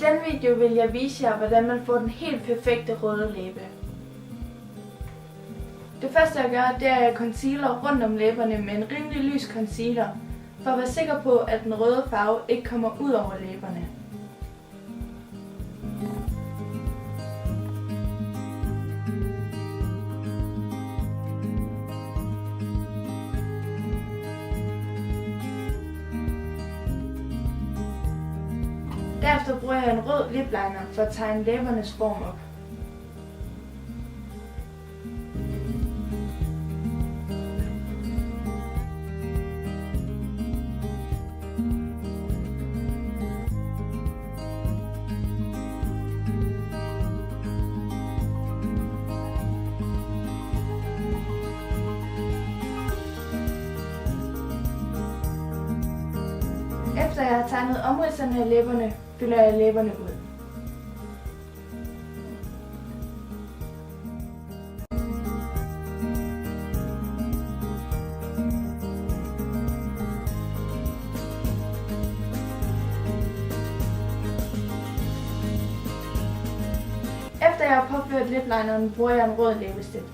denne video vil jeg vise jer, hvordan man får den helt perfekte røde læbe. Det første jeg gør, det er, at jeg concealer rundt om læberne med en rimelig lys concealer, for at være sikker på, at den røde farve ikke kommer ud over læberne. Derefter bruger jeg en rød lip liner for at tegne læbernes form op. Efter jeg har tegnet omridserne af læberne, fylder jeg læberne ud. Efter jeg har påført liplineren, bruger jeg en rød læbestift.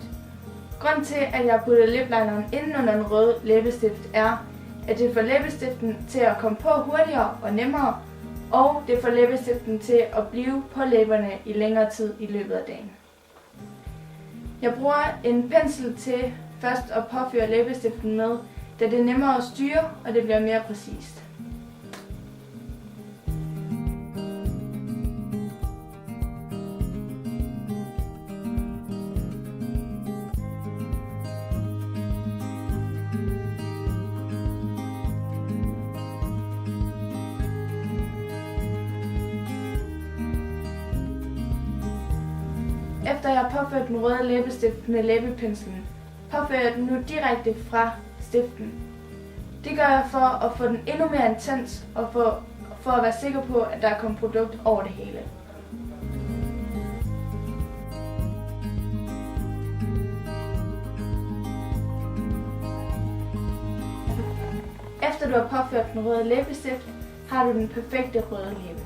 Grunden til, at jeg putter liplineren inden under den røde læbestift er, at det får læbestiften til at komme på hurtigere og nemmere, og det får læbestiften til at blive på læberne i længere tid i løbet af dagen. Jeg bruger en pensel til først at påføre læbestiften med, da det er nemmere at styre, og det bliver mere præcist. Efter jeg har påført den røde læbestift med læbepenslen, påfører jeg den nu direkte fra stiften. Det gør jeg for at få den endnu mere intens og for at være sikker på, at der er kommet produkt over det hele. Efter du har påført den røde læbestift, har du den perfekte røde læbe.